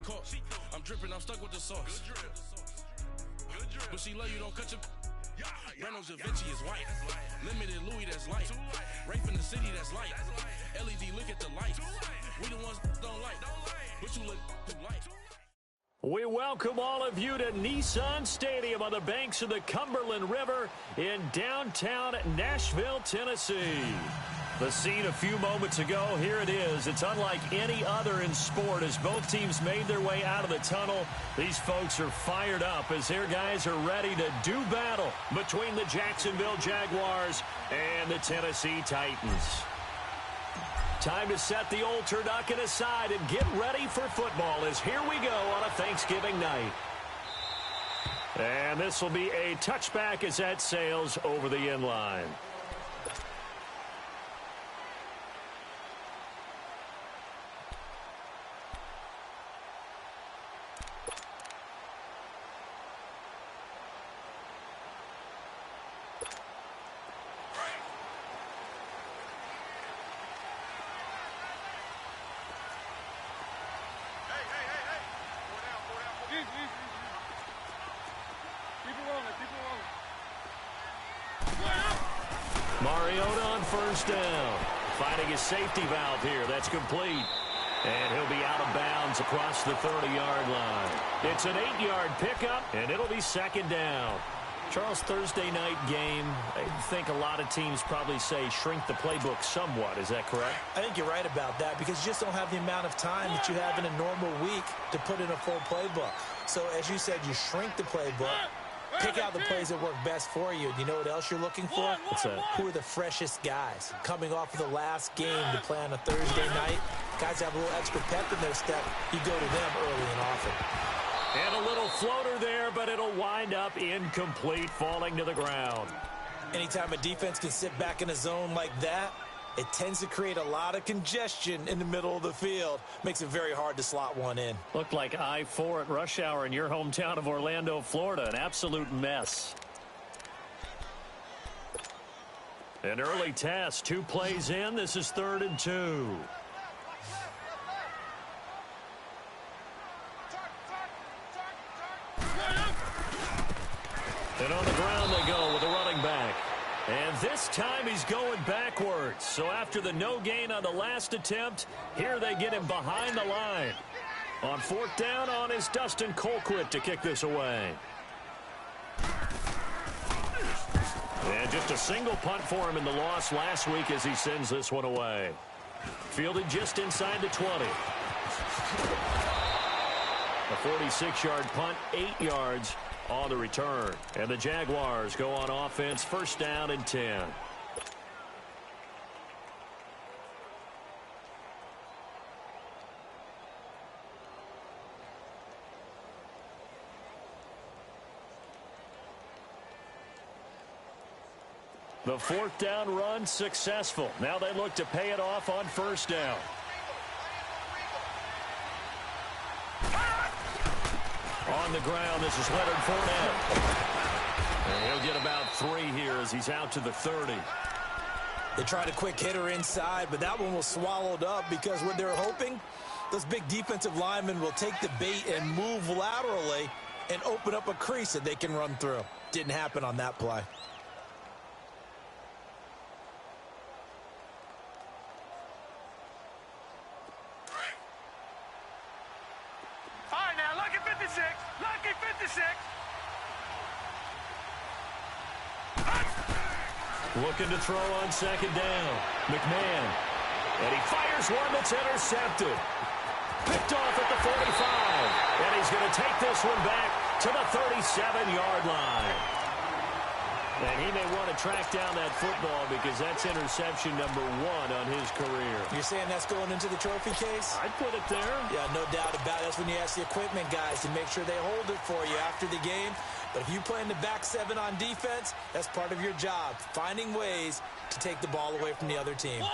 caught. I'm dripping, I'm stuck with the sauce. Good drip. But she love you, don't cut your. Reynolds Da Vinci is white. Limited Louis, that's light. Rape in the city, that's light. LED, look at the lights. We the ones don't like. But you look too light. We welcome all of you to Nissan Stadium on the banks of the Cumberland River in downtown Nashville, Tennessee. The scene a few moments ago, here it is. It's unlike any other in sport as both teams made their way out of the tunnel. These folks are fired up as their guys are ready to do battle between the Jacksonville Jaguars and the Tennessee Titans. Time to set the old turducken aside and get ready for football as here we go on a Thanksgiving night. And this will be a touchback as that sails over the end line. Mariota on first down. Finding his safety valve here. That's complete. And he'll be out of bounds across the 30-yard line. It's an 8-yard pickup, and it'll be second down. Charles, Thursday night game, I think a lot of teams probably say shrink the playbook somewhat. Is that correct? I think you're right about that because you just don't have the amount of time that you have in a normal week to put in a full playbook. So, as you said, you shrink the playbook. Pick out the plays that work best for you. You know what else you're looking for? What's that? Who are the freshest guys? Coming off of the last game to play on a Thursday night, guys have a little extra pep in their step. You go to them early and often. And a little floater there, but it'll wind up incomplete, falling to the ground. Anytime a defense can sit back in a zone like that, it tends to create a lot of congestion in the middle of the field. Makes it very hard to slot one in. Looked like I-4 at rush hour in your hometown of Orlando, Florida. An absolute mess. An early test. 2 plays in. This is 3rd and 2. And on the ground they go with a running back. And this time he's going backwards. So after the no gain on the last attempt, here they get him behind the line. On 4th down on is Dustin Colquitt to kick this away. And just a single punt for him in the loss last week as he sends this one away. Fielded just inside the 20. A 46-yard punt, 8 yards on the return. And the Jaguars go on offense, 1st down and 10. The 4th down run successful. Now they look to pay it off on 1st down. On the ground, this is Leonard Fournette. And he'll get about 3 here as he's out to the 30. They tried a quick hitter inside, but that one was swallowed up because what they're hoping, those big defensive linemen will take the bait and move laterally and open up a crease that they can run through. Didn't happen on that play. Looking to throw on 2nd down. McMahon. And he fires one that's intercepted. Picked off at the 45. And he's going to take this one back to the 37-yard line. And he may want to track down that football because that's interception number 1 on his career. You're saying that's going into the trophy case? I'd put it there. Yeah, no doubt about it. That's when you ask the equipment guys to make sure they hold it for you after the game. But if you play in the back 7 on defense, that's part of your job, finding ways to take the ball away from the other team.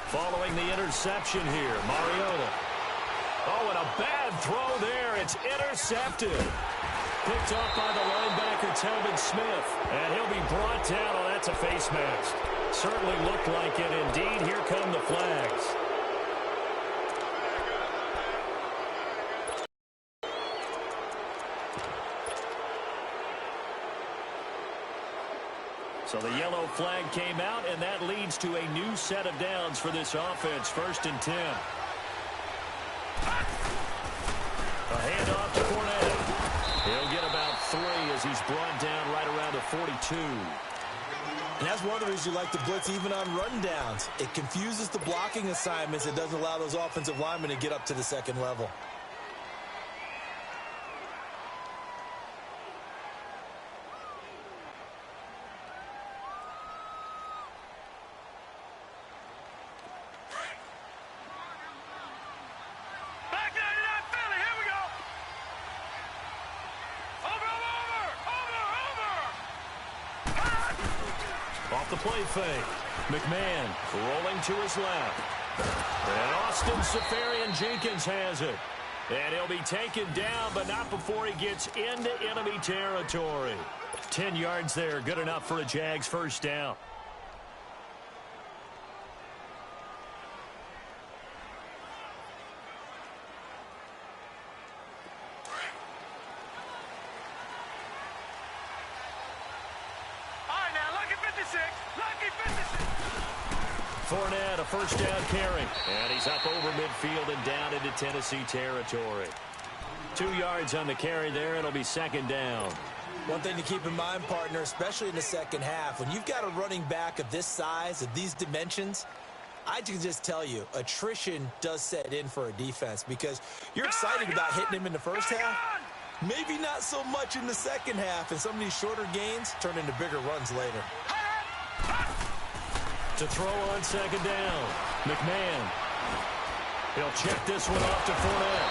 Following the interception here, Mariota. Oh, and a bad throw there. It's intercepted. Picked up by the linebacker, Telvin Smith. And he'll be brought down. Oh, that's a face mask. Certainly looked like it. Indeed, here come the flags. So the yellow flag came out, and that leads to a new set of downs for this offense. 1st and 10. A handoff to Fournette. He'll get about 3 as he's brought down right around the 42. And that's one of the reasons you like to blitz even on rundowns. It confuses the blocking assignments. It doesn't allow those offensive linemen to get up to the second level. Off the play fake. McMahon rolling to his left. And Austin Safarian-Jenkins has it. And he'll be taken down, but not before he gets into enemy territory. 10 yards there, good enough for a Jags first down. Fournette, a first down carry. And he's up over midfield and down into Tennessee territory. 2 yards on the carry there. It'll be 2nd down. One thing to keep in mind, partner, especially in the second half, when you've got a running back of this size, of these dimensions, I can just tell you, attrition does set in for a defense because you're excited about hitting him in the first half. Maybe not so much in the second half, and some of these shorter gains turn into bigger runs later. To throw on 2nd down, McMahon. He'll check this one off to Fournette.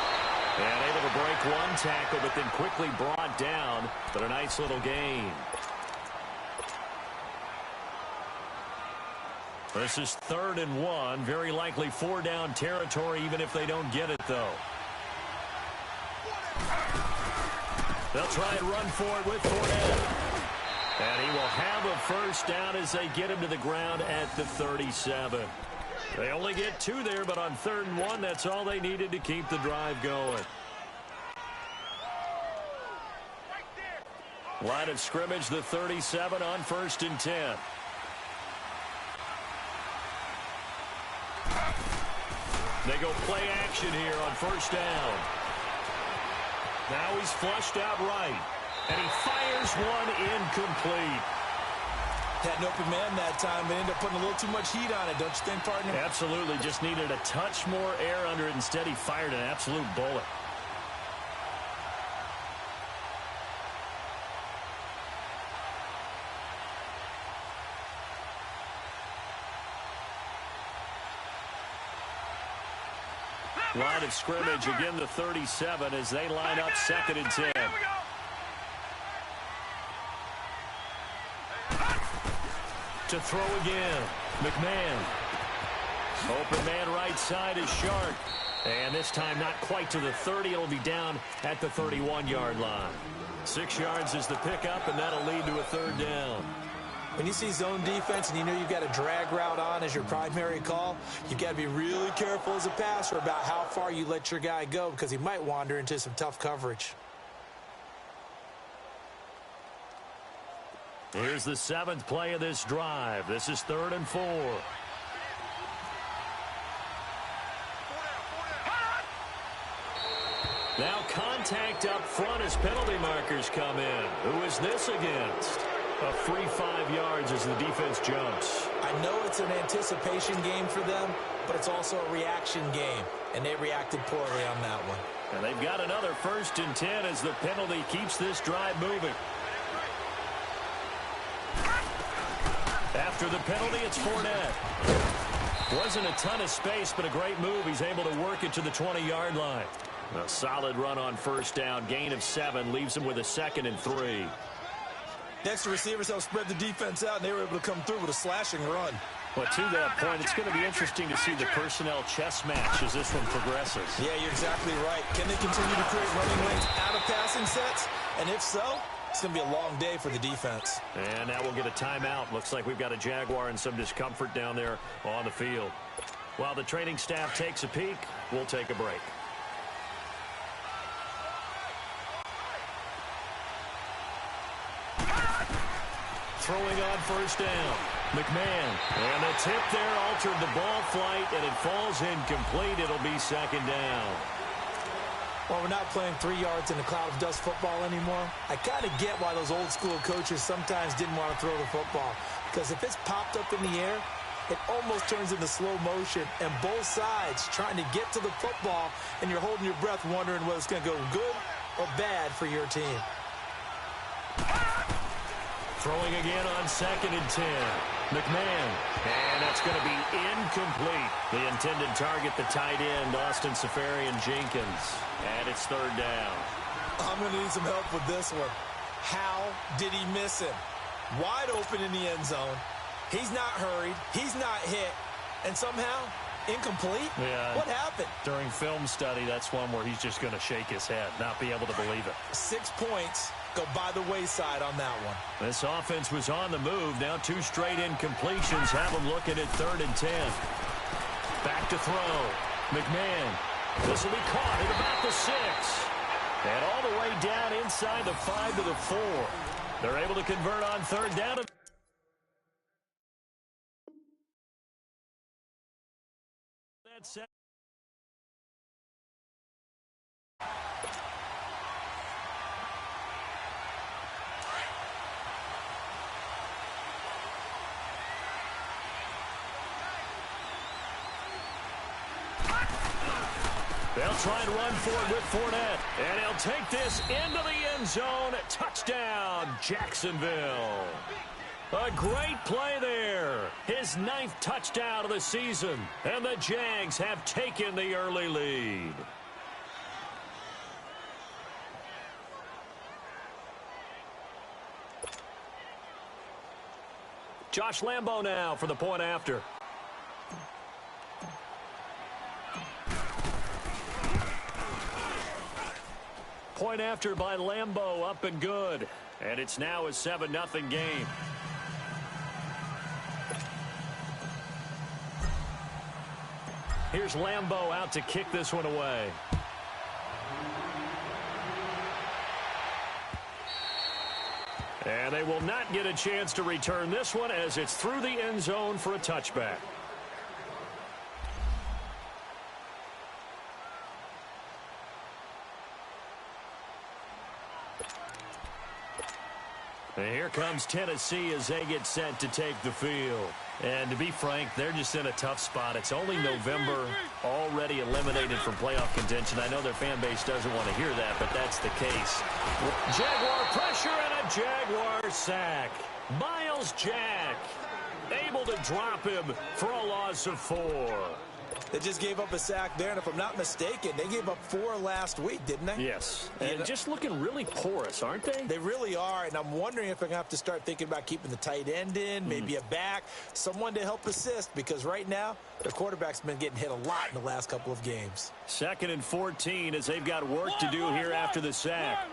And able to break one tackle, but then quickly brought down. But a nice little gain. This is 3rd and 1. Very likely 4-down territory, even if they don't get it, though. They'll try and run for it with Fournette. And he will have a first down as they get him to the ground at the 37. They only get 2 there, but on 3rd and 1, that's all they needed to keep the drive going. Line of scrimmage, the 37 on 1st and 10. They go play action here on 1st down. Now he's flushed out right. And he fires one incomplete. Had an open man that time, but ended up putting a little too much heat on it, don't you think, partner? Absolutely. Just needed a touch more air under it. Instead, he fired an absolute bullet. Line of scrimmage, again the 37 as they line up 2nd and 10. To throw again, McMahon. Open man right side is Shark. And this time not quite to the 30. It'll be down at the 31-yard line. 6 yards is the pickup, and that'll lead to a 3rd down. When you see zone defense and you know you've got a drag route on as your primary call, you've got to be really careful as a passer about how far you let your guy go because he might wander into some tough coverage. Here's the 7th play of this drive. This is 3rd and 4. Now contact up front as penalty markers come in. Who is this against? A free 5 yards as the defense jumps. I know it's an anticipation game for them, but it's also a reaction game, and they reacted poorly on that one. And they've got another 1st and 10 as the penalty keeps this drive moving. After the penalty, it's Fournette. Wasn't a ton of space, but a great move. He's able to work it to the 20-yard line. A solid run on 1st down. Gain of 7 leaves him with a 2nd and 3. Next, the receivers helped spread the defense out, and they were able to come through with a slashing run. But to that point, it's going to be interesting to see the personnel chess match as this one progresses. Yeah, you're exactly right. Can they continue to create running lanes out of passing sets? And if so, it's going to be a long day for the defense. And now we'll get a timeout. Looks like we've got a Jaguar in some discomfort down there on the field. While the training staff takes a peek, we'll take a break. throwing on first down. McMahon. And the tip there altered the ball flight, and it falls incomplete. It'll be second down. Well, we're not playing 3 yards in a cloud of dust football anymore. I kind of get why those old school coaches sometimes didn't want to throw the football. Because if it's popped up in the air, it almost turns into slow motion, and both sides trying to get to the football, and you're holding your breath wondering whether it's going to go good or bad for your team. Throwing again on 2nd and 10. McMahon. And that's going to be incomplete. The intended target, the tight end, Austin Safarian-Jenkins. And it's 3rd down. I'm going to need some help with this one. How did he miss him? Wide open in the end zone. He's not hurried. He's not hit. And somehow, incomplete? Yeah. What happened? During film study, that's one where he's just going to shake his head, not be able to believe it. 6 points go by the wayside on that one. This offense was on the move. Now 2 straight incompletions have them looking at 3rd and 10. Back to throw. McMahon. This will be caught at about the 6. And all the way down inside the 5 to the 4. They're able to convert on 3rd down. That's it. They'll try and run for it with Fournette. And he'll take this into the end zone. Touchdown, Jacksonville. A great play there. His 9th touchdown of the season. And the Jags have taken the early lead. Josh Lambo now for the point after. Point after by Lambo, up and good. And it's now a 7-0 game. Here's Lambo out to kick this one away. And they will not get a chance to return this one as it's through the end zone for a touchback. And here comes Tennessee as they get set to take the field. And to be frank, they're just in a tough spot. It's only November, already eliminated from playoff contention. I know their fan base doesn't want to hear that, but that's the case. Jaguar pressure and a Jaguar sack. Miles Jack able to drop him for a loss of 4. They just gave up a sack there, and if I'm not mistaken, they gave up 4 last week, didn't they? Yes, and just looking really porous, aren't they? They really are, and I'm wondering if I'm going to have to start thinking about keeping the tight end in, maybe a back, someone to help assist, because right now, their quarterback's been getting hit a lot in the last couple of games. 2nd and 14 as they've got work to do here after the sack.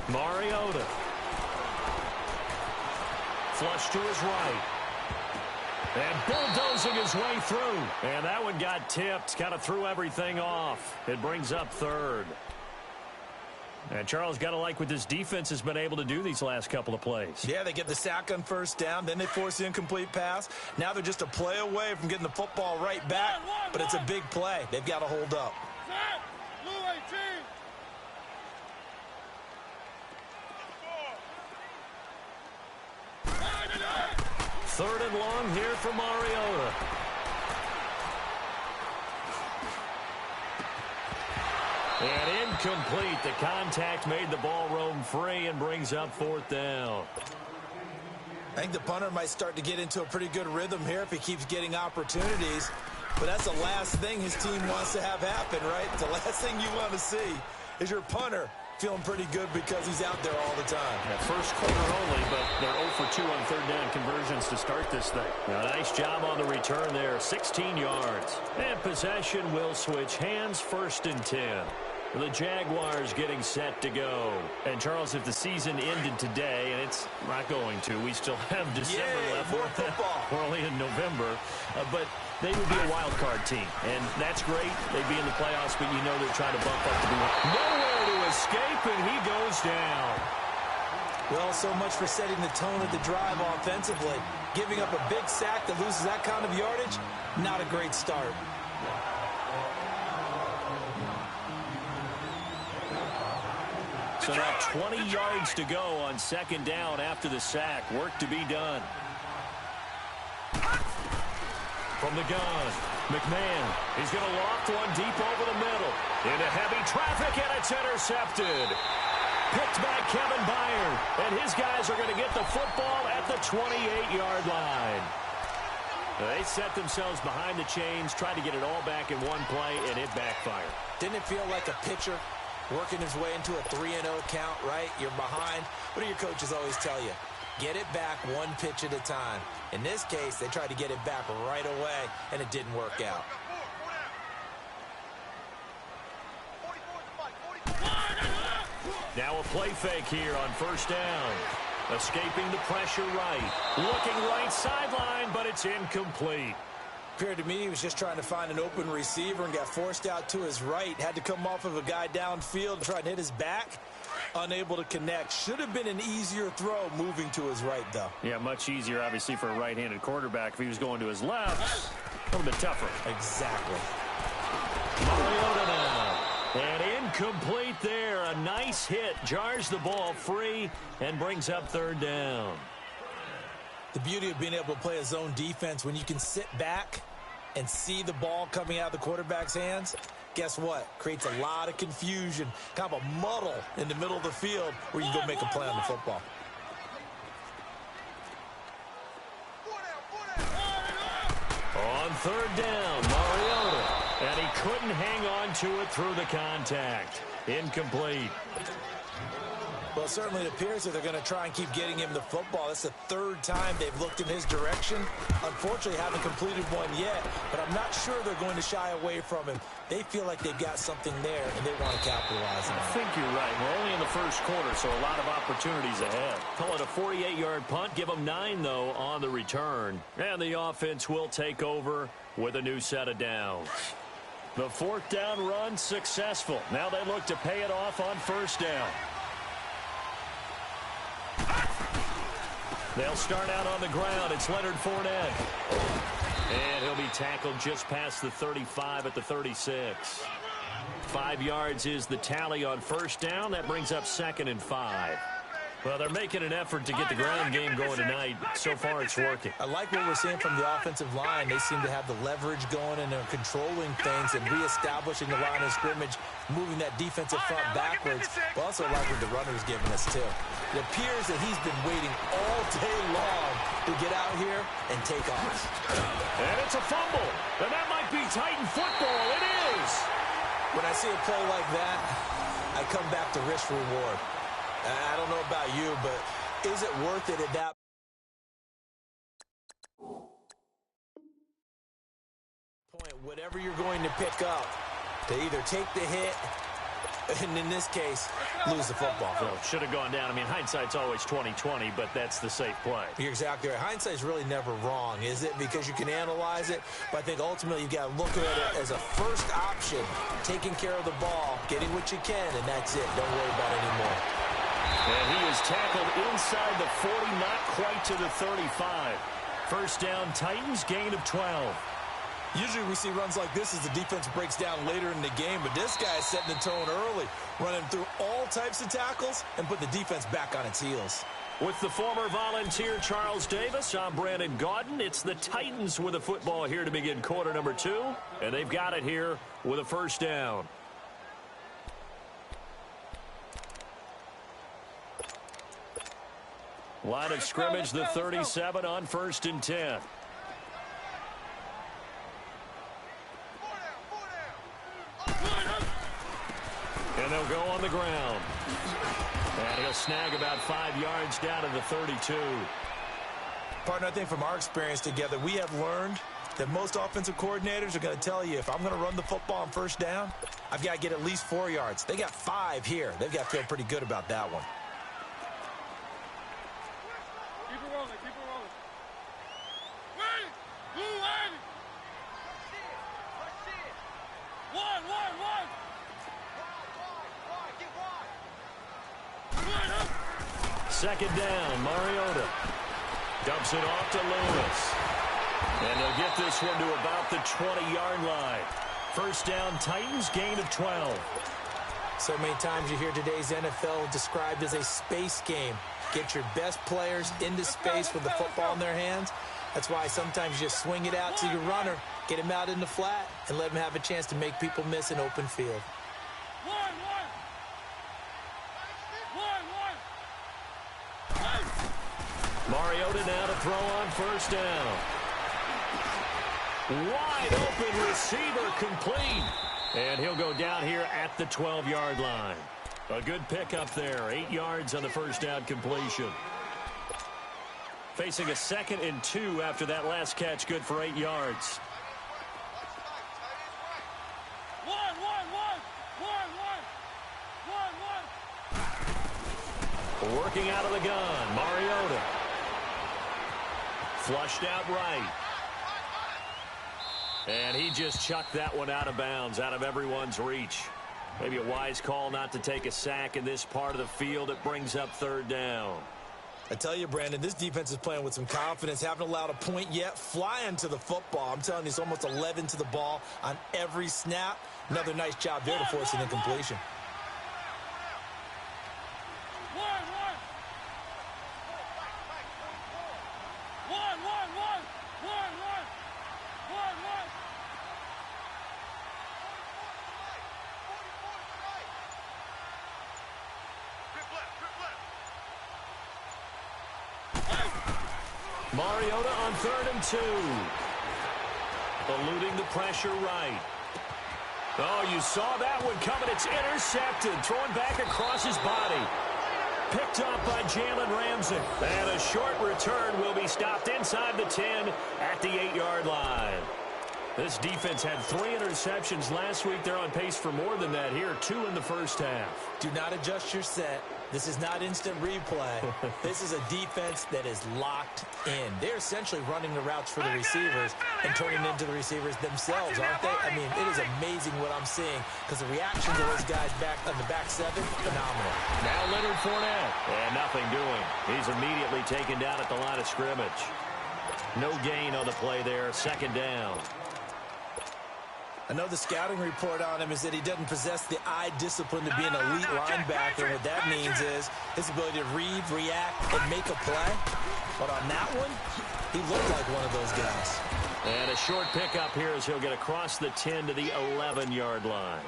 Mariota. Flush to his right. And bulldozing his way through. And that one got tipped. Kind of threw everything off. It brings up 3rd. And Charles, got to like what this defense has been able to do these last couple of plays. Yeah, they get the sack on 1st down. Then they force the incomplete pass. Now they're just a play away from getting the football right back. But it's a big play. They've got to hold up. 3rd and long here for Mariota. And incomplete. The contact made the ball roam free and brings up 4th down. I think the punter might start to get into a pretty good rhythm here if he keeps getting opportunities. But that's the last thing his team wants to have happen, right? The last thing you want to see is your punter feeling pretty good because he's out there all the time. Yeah, first quarter only, but they're 0 for 2 on 3rd down conversions to start this thing. Now, nice job on the return there, 16 yards. And possession will switch hands, 1st and 10. The Jaguars getting set to go. And, Charles, if the season ended today, and it's not going to, we still have December left. More football. We're only in November. But they would be a wild card team, and that's great. They'd be in the playoffs, but you know they're trying to bump up to be one. Nowhere to escape, and he goes down. Well, so much for setting the tone of the drive offensively. Giving up a big sack that loses that kind of yardage, not a great start. So now 20 yards to go on second down after the sack. Work to be done. From the gun, McMahon. He's going to loft one deep over the middle. Into heavy traffic, and it's intercepted. Picked by Kevin Byard. And his guys are going to get the football at the 28-yard line. They set themselves behind the chains, tried to get it all back in one play, and it backfired. Didn't it feel like a pitcher working his way into a 3-0 count, right? You're behind. What do your coaches always tell you? Get it back one pitch at a time. In this case, they tried to get it back right away, and it didn't work out. Now a play fake here on first down. Escaping the pressure right. Looking right sideline, but it's incomplete. Appeared to me he was just trying to find an open receiver and got forced out to his right. Had to come off of a guy downfield and try and hit his back. Unable to connect. Should have been an easier throw moving to his right, though. Yeah, much easier, obviously, for a right-handed quarterback. If he was going to his left, a little bit tougher. Exactly. Mariota now. And incomplete there. A nice hit. Jars the ball free and brings up third down. The beauty of being able to play a zone defense when you can sit back and see the ball coming out of the quarterback's hands, guess what? Creates a lot of confusion, kind of a muddle in the middle of the field where you go make a play on the football. On third down, Mariota. And he couldn't hang on to it through the contact. Incomplete. Well, certainly it appears that they're going to try and keep getting him the football. That's the third time they've looked in his direction. Unfortunately, haven't completed one yet, but I'm not sure they're going to shy away from him. They feel like they've got something there, and they want to capitalize on it. I think you're right. We're only in the first quarter, so a lot of opportunities ahead. Call it a 48-yard punt. Give them 9, though, on the return. And the offense will take over with a new set of downs. The fourth down run successful. Now they look to pay it off on first down. They'll start out on the ground. It's Leonard Fournette. And he'll be tackled just past the 35 at the 36. 5 yards is the tally on first down. That brings up 2nd and 5. Well, they're making an effort to get the ground game going tonight. So far, it's working. I like what we're seeing from the offensive line. They seem to have the leverage going, and they're controlling things and reestablishing the line of scrimmage, moving that defensive front backwards. But also like what the runner's giving us, too. It appears that he's been waiting all day long to get out here and take off. And it's a fumble. And that might be Titan football. It is. When I see a play like that, I come back to risk reward. I don't know about you, but is it worth it at that point? Whatever you're going to pick up, to either take the hit, and in this case, lose the football. Well, should have gone down. I mean, hindsight's always 20/20, but that's the safe play. You're exactly right. Hindsight's really never wrong, is it? Because you can analyze it, but I think ultimately you've got to look at it as a first option, taking care of the ball, getting what you can, and that's it. Don't worry about it anymore. And he is tackled inside the 40, not quite to the 35. First down, Titans, gain of 12. Usually we see runs like this as the defense breaks down later in the game, but this guy is setting the tone early, running through all types of tackles and put the defense back on its heels. With the former Volunteer Charles Davis, I'm Brandon Gaudin. It's the Titans with the football here to begin quarter number 2, and they've got it here with a first down. Line of scrimmage, the 37 on 1st and 10. And they'll go on the ground. And he'll snag about 5 yards down to the 32. Partner, I think from our experience together, we have learned that most offensive coordinators are going to tell you, if I'm going to run the football on first down, I've got to get at least 4 yards. They got 5 here. They've got to feel pretty good about that one. Keep it rolling, keep it rolling. Ready, blue ready. One. Second down, Mariota. Dumps it off to Lewis. And they'll get this one to about the 20-yard line. First down, Titans, gain of 12. So many times you hear today's NFL described as a space game. Get your best players into space with the football in their hands. That's why sometimes you just swing it out to your runner, get him out in the flat, and let him have a chance to make people miss an open field. Mariota now to throw on first down. Wide open receiver complete. And he'll go down here at the 12-yard line. A good pickup there. 8 yards on the first down completion. Facing a 2nd and 2 after that last catch. Good for 8 yards. Working out of the gun. Mariota. Flushed out right. And he just chucked that one out of bounds, out of everyone's reach. Maybe a wise call not to take a sack in this part of the field. It brings up third down. I tell you, Brandon, this defense is playing with some confidence. Haven't allowed a point yet. Flying to the football. I'm telling you, it's almost 11 to the ball on every snap. Another nice job there to force an incompletion. Mariota on 3rd and 2. Eluding the pressure right. Oh, you saw that one coming. It's intercepted. Throwing back across his body. Picked up by Jalen Ramsey. And a short return will be stopped inside the 10 at the 8-yard line. This defense had 3 interceptions last week. They're on pace for more than that here. 2 in the first half. Do not adjust your set. This is not instant replay. This is a defense that is locked in. They're essentially running the routes for the receivers and turning into the receivers themselves, aren't they? I mean, it is amazing what I'm seeing because the reaction to those guys back on the back 7, phenomenal. Now Leonard Fournette. And nothing doing. He's immediately taken down at the line of scrimmage. No gain on the play there. Second down. I know the scouting report on him is that he doesn't possess the eye discipline to be an elite linebacker. And what that means is his ability to read, react, and make a play. But on that one, he looked like one of those guys. And a short pickup here as he'll get across the 10 to the 11-yard line.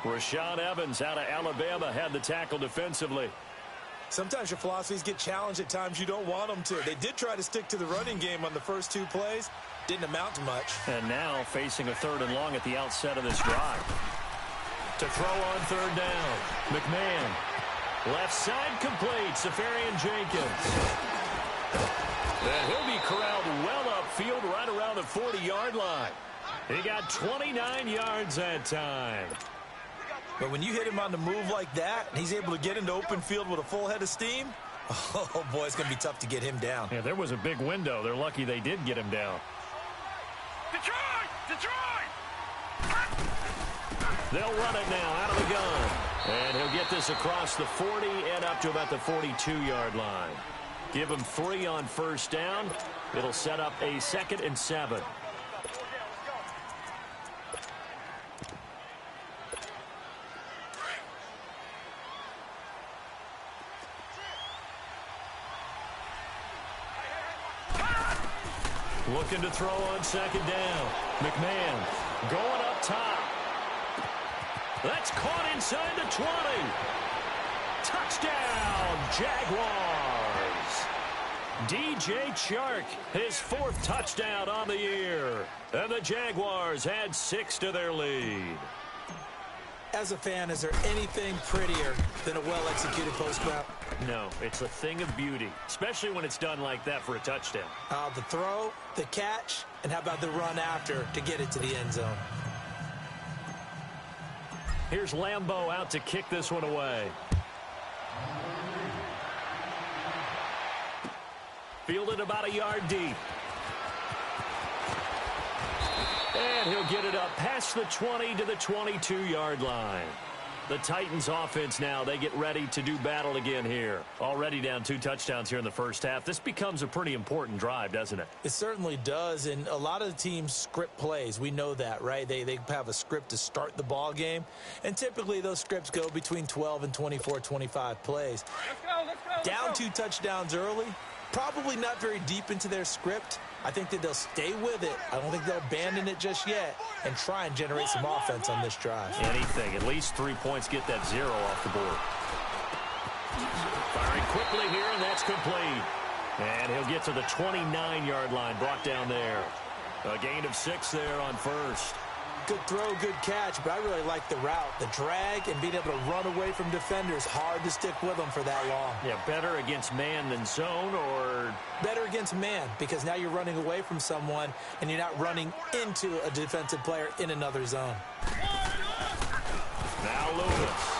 Rashaan Evans out of Alabama had the tackle defensively. Sometimes your philosophies get challenged at times you don't want them to. They did try to stick to the running game on the first 2 plays. Didn't amount to much. And now facing a 3rd and long at the outset of this drive. To throw on 3rd down. McMahon. Left side complete. Safarian Jenkins. And he'll be corralled well upfield right around the 40-yard line. He got 29 yards that time. But when you hit him on the move like that, and he's able to get into open field with a full head of steam, oh, boy, it's going to be tough to get him down. Yeah, there was a big window. They're lucky they did get him down. Detroit! They'll run it now out of the gun. And he'll get this across the 40 and up to about the 42-yard line. Give him 3 on first down. It'll set up a 2nd and 7. Looking to throw on 2nd down. McMahon going up top. That's caught inside the 20. Touchdown, Jaguars. DJ Chark, his 4th touchdown on the year. And the Jaguars add 6 to their lead. As a fan, is there anything prettier than a well-executed post route? No, it's a thing of beauty, especially when it's done like that for a touchdown. The throw, the catch, and how about the run after to get it to the end zone? Here's Lambeau out to kick this one away. Fielded about a yard deep. And he'll get it up past the 20 to the 22-yard line. The Titans offense now, they get ready to do battle again here. Already down 2 touchdowns here in the first half. This becomes a pretty important drive, doesn't it? It certainly does, and a lot of the teams script plays. We know that, right? They have a script to start the ball game, and typically those scripts go between 12 and 24, 25 plays. Let's go. Down 2 touchdowns early, probably not very deep into their script. I think that they'll stay with it. I don't think they'll abandon it just yet and try and generate some offense on this drive. Anything. At least 3 points, get that 0 off the board. Firing quickly here, and that's complete. And he'll get to the 29-yard line, brought down there. A gain of 6 there on first. Good throw, good catch, but I really like the route. The drag and being able to run away from defenders, hard to stick with them for that long. Yeah, better against man than zone, or? Better against man, because now you're running away from someone and you're not running into a defensive player in another zone. Now Lewis.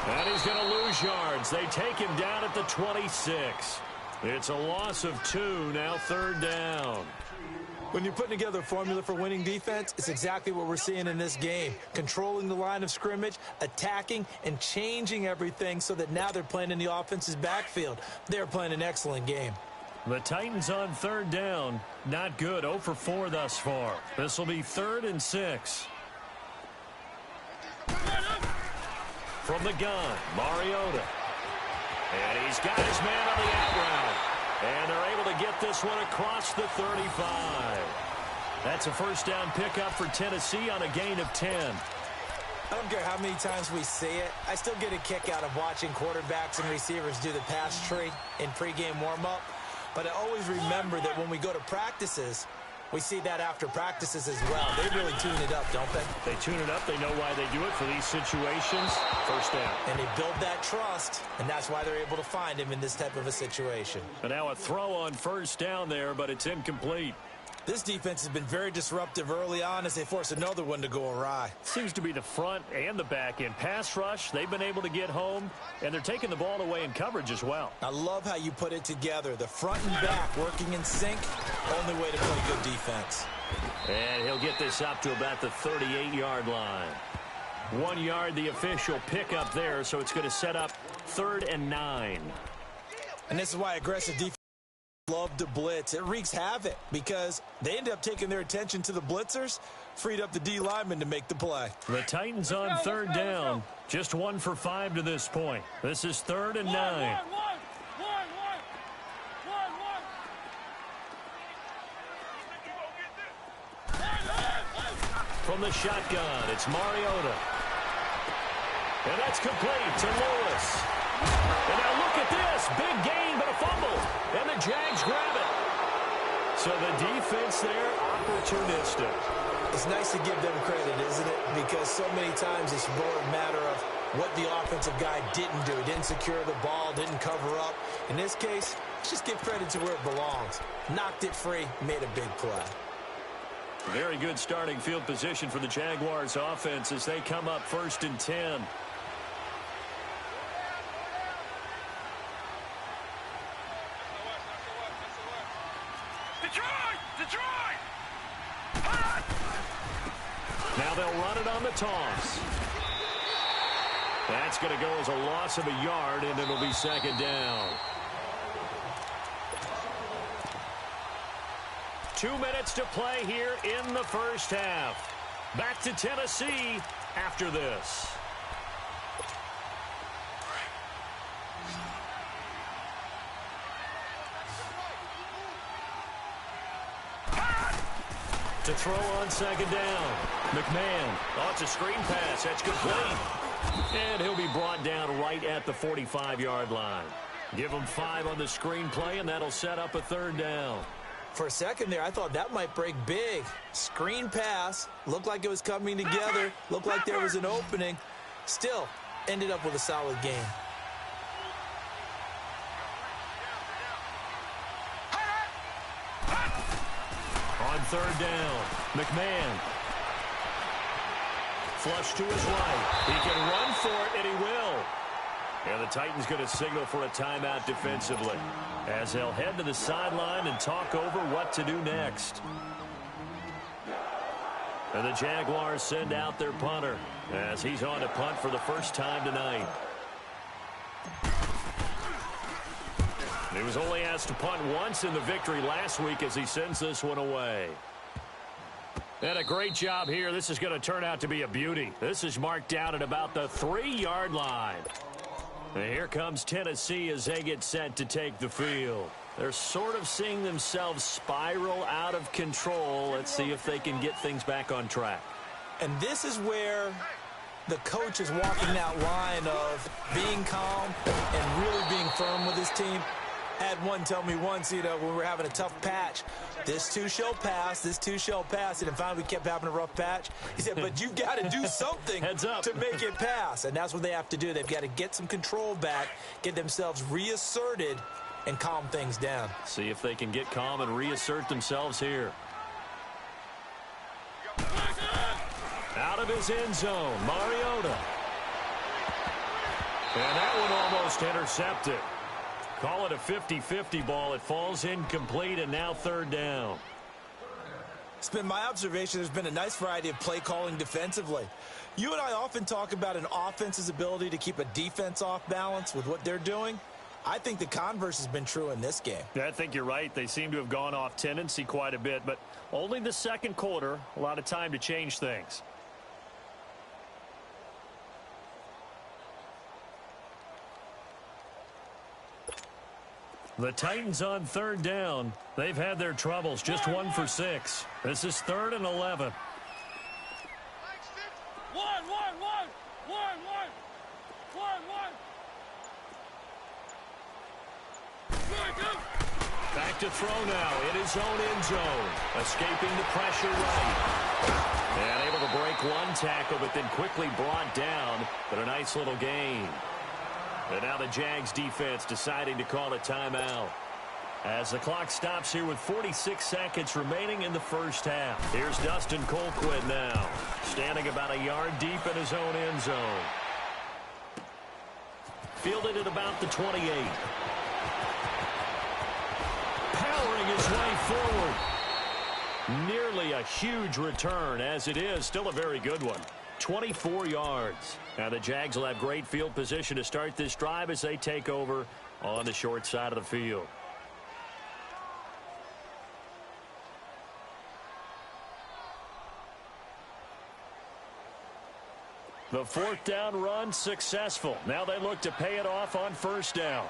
And he's going to lose yards. They take him down at the 26. It's a loss of 2, now 3rd down. When you're putting together a formula for winning defense, it's exactly what we're seeing in this game. Controlling the line of scrimmage, attacking, and changing everything so that now they're playing in the offense's backfield. They're playing an excellent game. The Titans on 3rd down. Not good. 0 for 4 thus far. This will be 3rd and 6. From the gun, Mariota. And he's got his man on the out route. And they're able to get this one across the 35. That's a 1st down pickup for Tennessee on a gain of 10. I don't care how many times we see it. I still get a kick out of watching quarterbacks and receivers do the pass tree in pregame warm-up. But I always remember that when we go to practices, we see that after practices as well. They really tune it up, don't they? They tune it up. They know why they do it for these situations. 1st down. And they build that trust, and that's why they're able to find him in this type of a situation. And now a throw on 1st down there, but it's incomplete. This defense has been very disruptive early on as they force another one to go awry. Seems to be the front and the back end. Pass rush, they've been able to get home, and they're taking the ball away in coverage as well. I love how you put it together. The front and back working in sync, only way to play good defense. And he'll get this up to about the 38-yard line. 1 yard, the official pickup there, so it's going to set up 3rd and 9. And this is why aggressive defense love to blitz. It wreaks havoc because they end up taking their attention to the blitzers, freed up the D lineman to make the play. The Titans on 3rd down. Just 1 for 5 to this point. This is 3rd and 9. From the shotgun, it's Mariota. And that's complete to Lewis. And now look at this. Big gain, but a fumble. And the Jags grab it. So the defense there, opportunistic. It's nice to give them credit, isn't it? Because so many times it's more a matter of what the offensive guy didn't do. Didn't secure the ball, didn't cover up. In this case, let's just give credit to where it belongs. Knocked it free, made a big play. Very good starting field position for the Jaguars offense as they come up 1st and 10. Now they'll run it on the toss. That's going to go as a loss of a yard, and it'll be 2nd down. 2 minutes to play here in the first half. Back to Tennessee after this. To throw on 2nd down. McMahon. Oh, it's a screen pass. That's complete. And he'll be brought down right at the 45-yard line. Give him 5 on the screen play, and that'll set up a 3rd down. For a second there, I thought that might break big. Screen pass. Looked like it was coming together. Looked like there was an opening. Still, ended up with a solid game. On third down, McMahon. Flush to his right. He can run for it, and he will. And the Titans going to signal for a timeout defensively as they'll head to the sideline and talk over what to do next. And the Jaguars send out their punter as he's on to punt for the first time tonight. He was only asked to punt once in the victory last week as he sends this one away. And a great job here. This is going to turn out to be a beauty. This is marked down at about the 3-yard line. And here comes Tennessee as they get set to take the field. They're sort of seeing themselves spiral out of control. Let's see if they can get things back on track. And this is where the coach is walking that line of being calm and really being firm with his team. Had one tell me once, when we were having a tough patch, this too shall pass, this too shall pass. And finally we kept having a rough patch. He said, but you've got to do something to make it pass. And that's what they have to do. They've got to get some control back, get themselves reasserted, and calm things down. See if they can get calm and reassert themselves here. Out of his end zone, Mariota. And that one almost intercepted. Call it a 50-50 ball. It falls incomplete, and now third down. It's been my observation there's been a nice variety of play calling defensively. You and I often talk about an offense's ability to keep a defense off balance with what they're doing. I think the converse has been true in this game. Yeah, I think you're right. They seem to have gone off tendency quite a bit, but only the second quarter, a lot of time to change things. The Titans on third down. They've had their troubles. Just 1 for 6. This is 3rd and 11. Back to throw now in his own end zone. Escaping the pressure right. And able to break one tackle, but then quickly brought down. But a nice little gain. And now the Jags defense deciding to call a timeout. As the clock stops here with 46 seconds remaining in the first half. Here's Dustin Colquitt now. Standing about a yard deep in his own end zone. Fielded at about the 28. Powering his way forward. Nearly a huge return as it is. Still a very good one. 24 yards. Now the Jags will have great field position to start this drive as they take over on the short side of the field. The 4th down run successful. Now they look to pay it off on first down.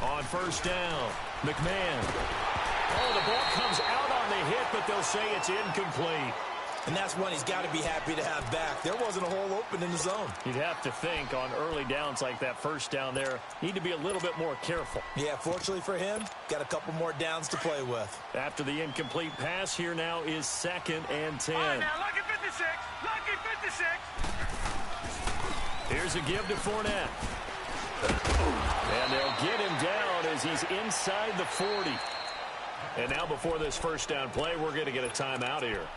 On first down, McMahon. Oh, the ball comes out on the hit, but they'll say it's incomplete. And that's one he's got to be happy to have back. There wasn't a hole open in the zone. You'd have to think on early downs like that first down there, need to be a little bit more careful. Yeah, fortunately for him, got a couple more downs to play with. After the incomplete pass, here now is 2nd and 10. All right, now, lucky 56. Lucky 56. Here's a give to Fournette. And they'll get him down as he's inside the 40. And now before this first down play, we're going to get a timeout here.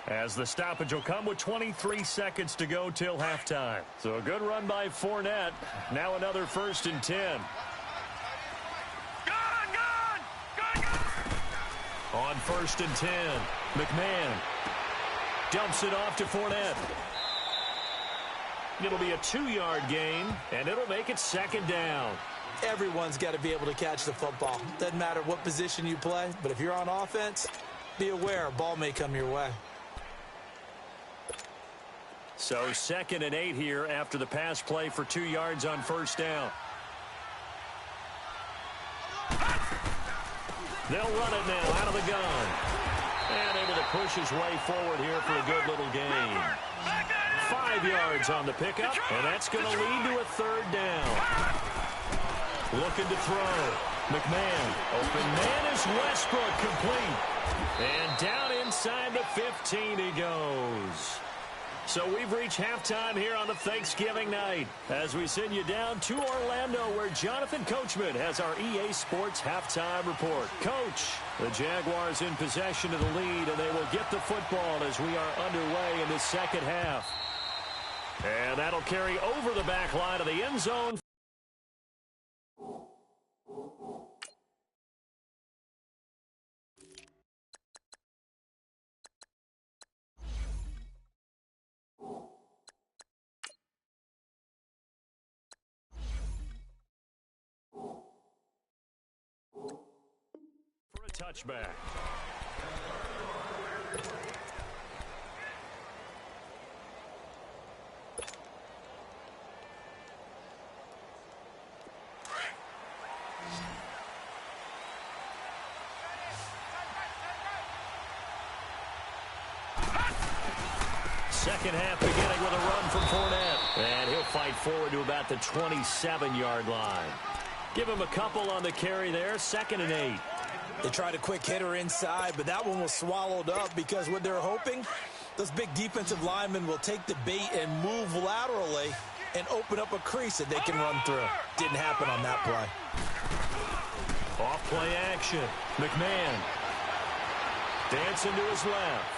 As the stoppage will come with 23 seconds to go till halftime. So a good run by Fournette. Now another 1st and 10. Gone! On 1st and 10, McMahon dumps it off to Fournette. It'll be a 2-yard gain, and it'll make it 2nd down. Everyone's got to be able to catch the football. Doesn't matter what position you play, but if you're on offense, be aware a ball may come your way. So 2nd and 8 here after the pass play for 2 yards on first down. They'll run it now out of the gun. And able to push his way forward here for a good little gain. 5 yards on the pickup, and that's going to lead to a 3rd down. Looking to throw. McMahon. Open man is Westbrook, complete. And down inside the 13 he goes. So we've reached halftime here on the Thanksgiving night as we send you down to Orlando where Jonathan Coachman has our EA Sports halftime report. Coach, the Jaguars in possession of the lead, and they will get the football as we are underway in the second half. And that'll carry over the back line of the end zone. For a touchback. Second half beginning with a run from Fournette. And he'll fight forward to about the 27-yard line. Give him a couple on the carry there. 2nd and 8. They tried a quick hitter inside, but that one was swallowed up because what they're hoping, those big defensive linemen will take the bait and move laterally and open up a crease that they can run through. Didn't happen on that play. Off play action. McMahon dancing to his left.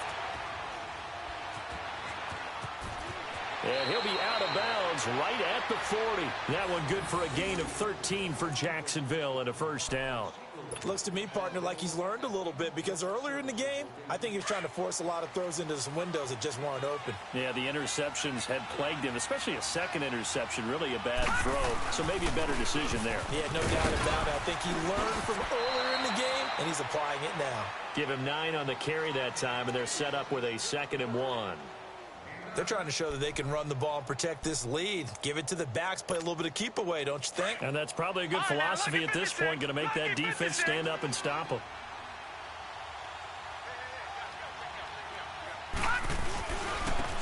And he'll be out of bounds right at the 40. That one good for a gain of 13 for Jacksonville and a first down. Looks to me, partner, like he's learned a little bit because earlier in the game, I think he was trying to force a lot of throws into some windows that just weren't open. Yeah, the interceptions had plagued him, especially a second interception, really a bad throw. So maybe a better decision there. Yeah, no doubt about it. I think he learned from earlier in the game, and he's applying it now. Give him 9 on the carry that time, and they're set up with a 2nd and 1. They're trying to show that they can run the ball and protect this lead. Give it to the backs, play a little bit of keep away, don't you think? And that's probably a good philosophy at this point, going to make that defense stand up and stop them.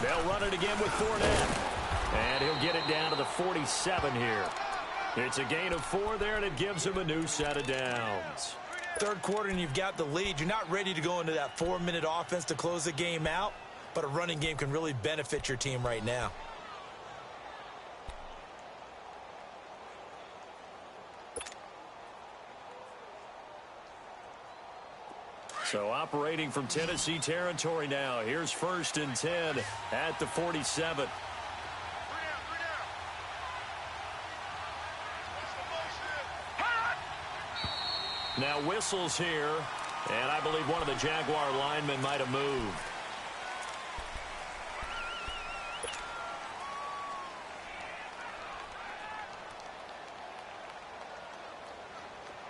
They'll run it again with Fournette. And he'll get it down to the 47 here. It's a gain of 4 there, and it gives him a new set of downs. Third quarter, and you've got the lead. You're not ready to go into that 4-minute offense to close the game out. But a running game can really benefit your team right now. So operating from Tennessee territory now. Here's 1st and 10 at the 47. Now whistles here, and I believe one of the Jaguar linemen might have moved.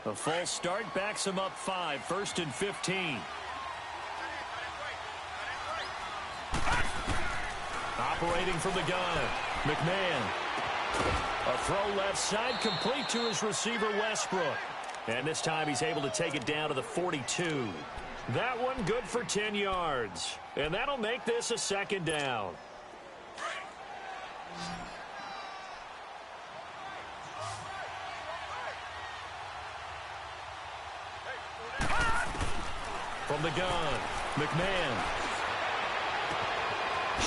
A false start backs him up 5. 1st and 15. Operating from the gun. McMahon. A throw left side complete to his receiver Westbrook. And this time he's able to take it down to the 42. That one good for 10 yards. And that'll make this a 2nd down. From the gun, McMahon.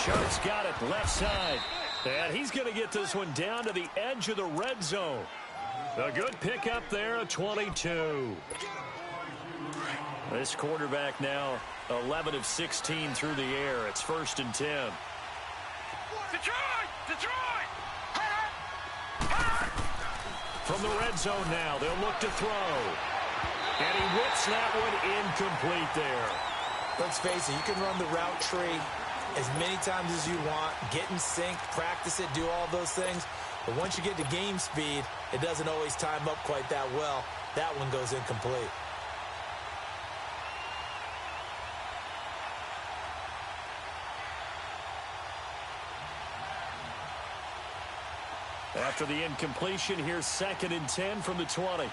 Sharp's got it left side. And he's going to get this one down to the edge of the red zone. A good pickup there, a 22. This quarterback now 11 of 16 through the air. It's 1st and 10. Detroit! From the red zone now, they'll look to throw. And he whips that one incomplete there. Let's face it, you can run the route tree as many times as you want, get in sync, practice it, do all those things. But once you get to game speed, it doesn't always time up quite that well. That one goes incomplete. After the incompletion, here's 2nd and 10 from the 20.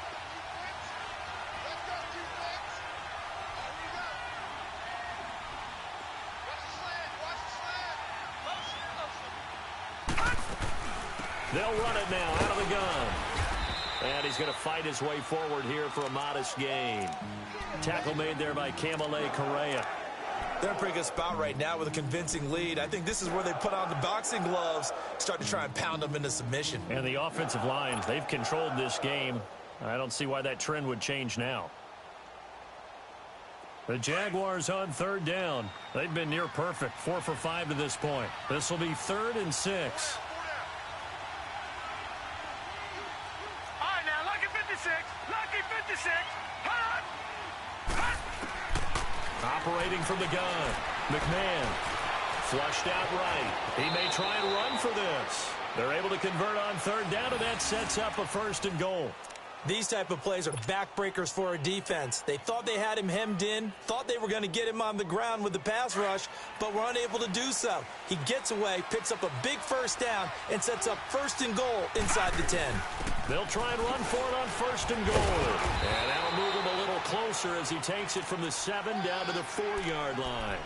They'll run it now out of the gun. And he's going to fight his way forward here for a modest gain. Tackle made there by Camille Correa. They're in a pretty good spot right now with a convincing lead. I think this is where they put on the boxing gloves, start to try and pound them into submission. And the offensive line, they've controlled this game. I don't see why that trend would change now. The Jaguars on third down. They've been near perfect, 4 for 5 to this point. This will be 3rd and 6. All right, now, lucky 56. Lucky 56. Hot. Operating from the gun. McMahon flushed out right. He may try and run for this. They're able to convert on third down, and that sets up a 1st and goal. These type of plays are backbreakers for a defense. They thought they had him hemmed in, thought they were going to get him on the ground with the pass rush, but were unable to do so. He gets away, picks up a big 1st down, and sets up 1st and goal inside the 10. They'll try and run for it on 1st and goal. And that'll move him a little closer as he takes it from the 7 down to the 4-yard line.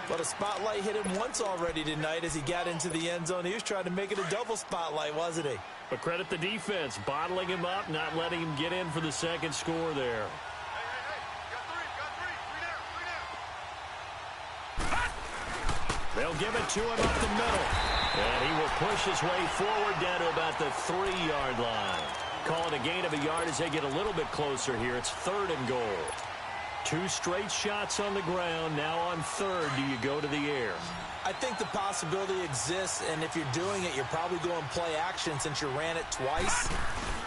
But a spotlight hit him once already tonight as he got into the end zone. He was trying to make it a double spotlight, wasn't he? But credit the defense, bottling him up, not letting him get in for the 2nd score there. They'll give it to him up the middle. And he will push his way forward down to about the 3-yard line. Call it a gain of a yard as they get a little bit closer here. It's 3rd and goal. 2 straight shots on the ground. Now on 3rd, do you go to the air? I think the possibility exists, and if you're doing it, you're probably going play action since you ran it twice.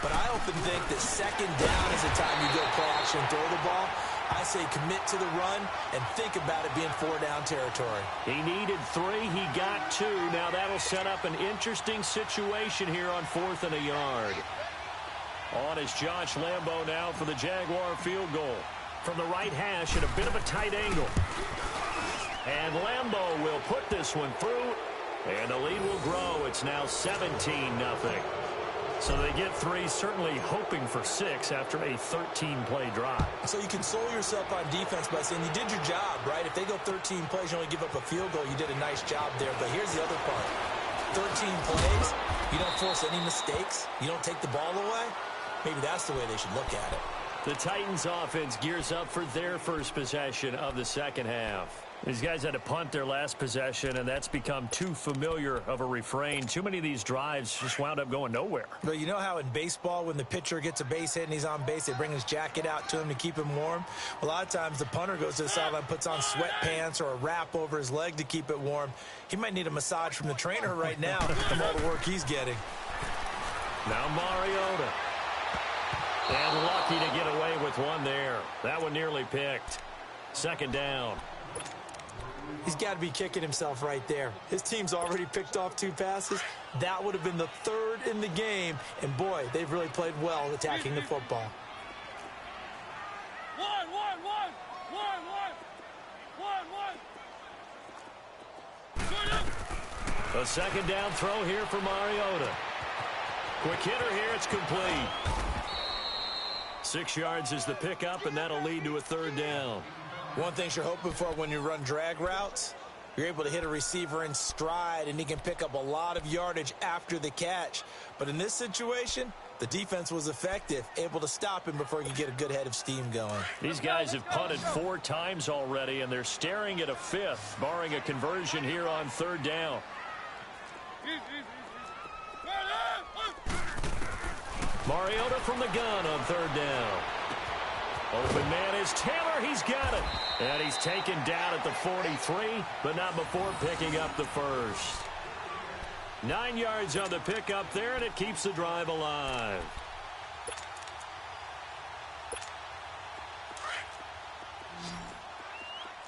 But I often think that 2nd down is the time you go play action and throw the ball. I say commit to the run and think about it being 4-down territory. He needed 3. He got 2. Now that'll set up an interesting situation here on 4th and a yard. On is Josh Lambo now for the Jaguar field goal. From the right hash at a bit of a tight angle. And Lambo will put this one through, and the lead will grow. It's now 17-0. So they get 3, certainly hoping for 6 after a 13-play drive. So you console yourself on defense by saying you did your job, right? If they go 13 plays, you only give up a field goal, you did a nice job there. But here's the other part. 13 plays, you don't force any mistakes, you don't take the ball away. Maybe that's the way they should look at it. The Titans offense gears up for their first possession of the 2nd half. These guys had to punt their last possession, and that's become too familiar of a refrain. Too many of these drives just wound up going nowhere. But you know how in baseball, when the pitcher gets a base hit and he's on base, they bring his jacket out to him to keep him warm? A lot of times the punter goes to the sideline, puts on sweatpants or a wrap over his leg to keep it warm. He might need a massage from the trainer right now from all the work he's getting. Now Mariota. And lucky to get away with one there. That one nearly picked. 2nd down. He's got to be kicking himself right there. His team's already picked off 2 passes. That would have been the 3rd in the game. And, boy, they've really played well attacking the football. 1, 1, 1, 1, 1, 1. A 2nd down throw here for Mariota. Quick hitter here. It's complete. 6 yards is the pickup, and that'll lead to a 3rd down. One thing you're hoping for when you run drag routes, you're able to hit a receiver in stride, and he can pick up a lot of yardage after the catch. But in this situation, the defense was effective, able to stop him before he could get a good head of steam going. These guys have punted 4 times already, and they're staring at a 5th, barring a conversion here on 3rd down. Mariota from the gun on 3rd down. Open man is Taylor. He's got it. And he's taken down at the 43, but not before picking up the 1st. 9 yards on the pickup there, and it keeps the drive alive.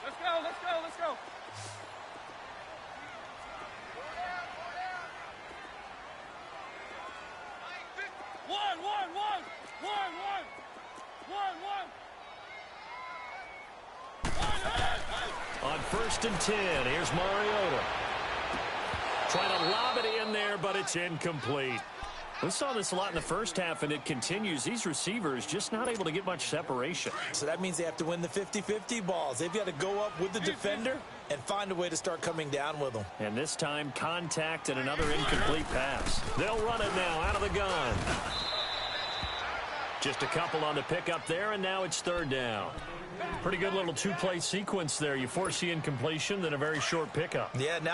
Let's go, let's go, let's go. One, one, one, one, one, one, one. On 1st and 10, here's Mariota. Trying to lob it in there, but it's incomplete. We saw this a lot in the first half, and it continues. These receivers just not able to get much separation. So that means they have to win the 50-50 balls. They've got to go up with the defender and find a way to start coming down with them. And this time, contact and another incomplete pass. They'll run it now out of the gun. Just a couple on the pickup there, and now it's 3rd down. Pretty good little two-play sequence there. You force the incompletion, then a very short pickup. Yeah, now